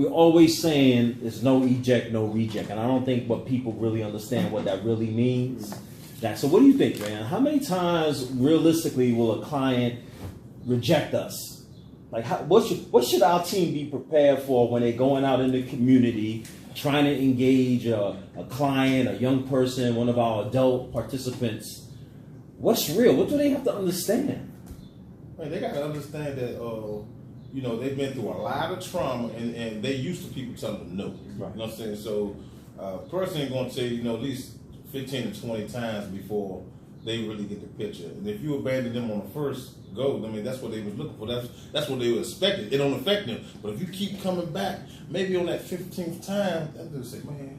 We're always saying there's no eject, no reject, and I don't think what people really understand what that really means. So what do you think, Rayon? How many times realistically will a client reject us? Like, what should our team be prepared for when they're going out in the community, trying to engage a client, a young person, one of our adult participants? What's real? What do they have to understand? Man, they got to understand that, they've been through a lot of trauma, and they used to people telling them no. Right. You know what I'm saying? So, a person ain't going to tell you, at least 15 to 20 times before they really get the picture. And if you abandon them on the first go, I mean, that's what they was looking for. That's what they were expecting. It don't affect them. But if you keep coming back, maybe on that 15th time, they'll say, man,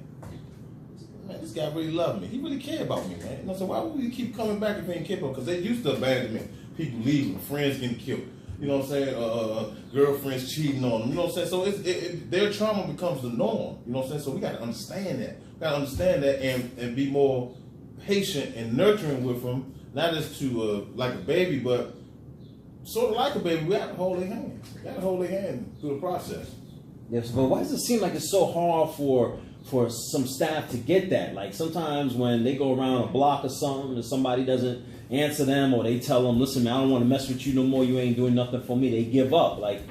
this guy really loved me. He really cared about me, man. And I said, why would you keep coming back if he didn't care about me? Because they used to abandonment. People leaving, friends getting killed. You know what I'm saying? Girlfriends cheating on them. You know what I'm saying? So their trauma becomes the norm. You know what I'm saying? So we got to understand that. We got to understand that and be more patient and nurturing with them. Not just to like a baby, but sort of like a baby. We got to hold their hand. We got to hold their hand through the process. Yes, but why does it seem like it's so hard for some staff to get that? Like sometimes when they go around a block or something and somebody doesn't answer them, or they tell them, listen, man, I don't want to mess with you no more, you ain't doing nothing for me, they give up. Like,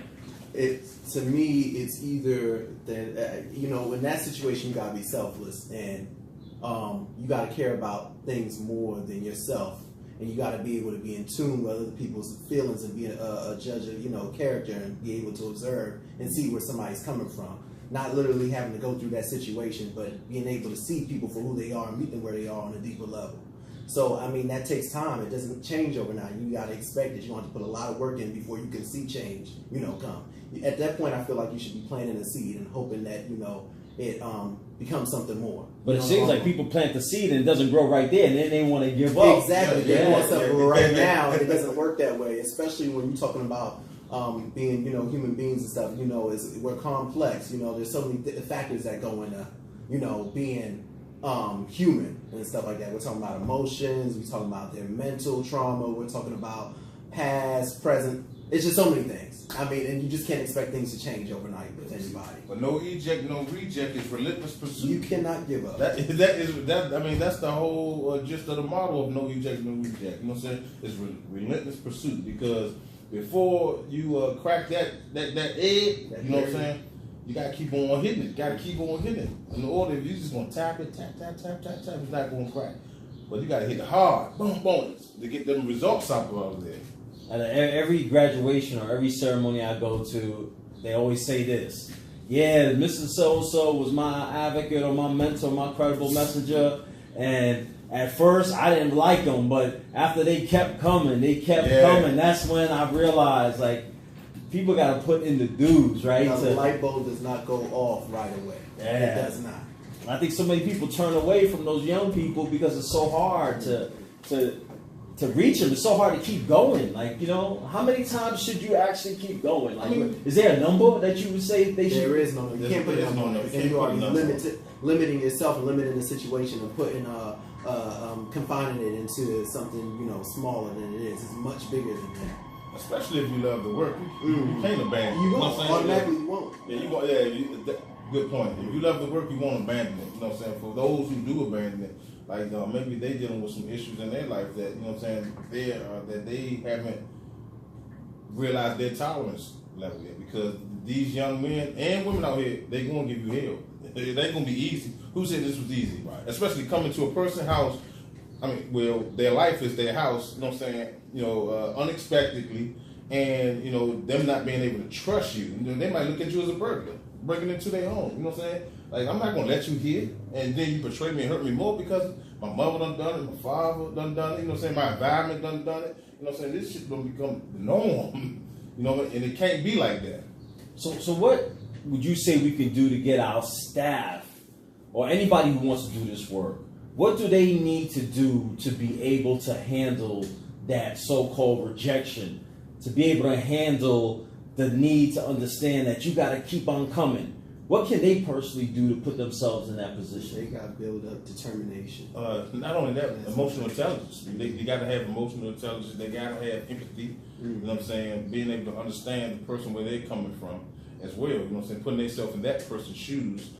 to me, it's either that, in that situation, you got to be selfless, and you got to care about things more than yourself, and you got to be able to be in tune with other people's feelings and be a judge of, character, and be able to observe and see where somebody's coming from. Not literally having to go through that situation, but being able to see people for who they are and meet them where they are on a deeper level. So, I mean, that takes time. It doesn't change overnight. You got to expect it. You want to put a lot of work in before you can see change, come. At that point, I feel like you should be planting a seed and hoping that, it becomes something more. But it seems like people plant the seed and it doesn't grow right there, and then they want to give up. Exactly. They want something right now. It doesn't work that way, especially when you're talking about being, human beings and stuff. We're complex. There's so many factors that go into, being human and stuff like that. We're talking about emotions. We're talking about their mental trauma. We're talking about past, present. It's just so many things. I mean, and you just can't expect things to change overnight with anybody. But no eject, no reject is relentless pursuit. You cannot give up. That's the whole gist of the model of no eject, no reject. You know what I'm saying? It's relentless pursuit, because before you crack that egg, you know what I'm saying? You gotta keep on hitting it. Gotta keep on hitting it. In order, if you just gonna tap it, tap, it's not gonna crack. But you gotta hit it hard, boom, boom, to get them results out of there. At every graduation or every ceremony I go to, they always say this. Yeah, Mr. So-and-so was my advocate or my mentor, my credible messenger. And at first, I didn't like them, but after they kept coming, that's when I realized, like, people got to put in the dues, right? The light bulb does not go off right away. Yeah. It does not. I think so many people turn away from those young people because it's so hard to reach them. It's so hard to keep going. Like, how many times should you actually keep going? Like, is there a number that you would say they should? There is no number. You can't put a number on it. And you are limiting yourself and limiting the situation and putting confining it into something smaller than it is. It's much bigger than that. Especially if you love the work, you can't abandon it. You won't. Automatically, you won't. Yeah, you won't. Good point. If you love the work, you won't abandon it. You know what I'm saying? For those who do abandon it, like maybe they dealing with some issues in their life that that they haven't realized their tolerance level yet. Because these young men and women out here, they gonna give you hell. It ain't gonna be easy. Who said this was easy? Right. Especially coming to a person's house. I mean, well, their life is their house. You know what I'm saying? Unexpectedly, and them not being able to trust you. They might look at you as a burglar, breaking into their home. You know what I'm saying? Like, I'm not gonna let you here, and then you betray me and hurt me more because my mother done it, my father done it. You know what I'm saying? My environment done it. You know what I'm saying? This shit gonna become the norm. And it can't be like that. So what would you say we can do to get our staff or anybody who wants to do this work? What do they need to do to be able to handle that so-called rejection, to be able to handle the need to understand that you got to keep on coming? What can they personally do to put themselves in that position? They got to build up determination. Not only that, emotional intelligence. They got to have emotional intelligence. They got to have empathy. You know what I'm saying? Being able to understand the person where they're coming from, as well. You know what I'm saying? Putting themselves in that person's shoes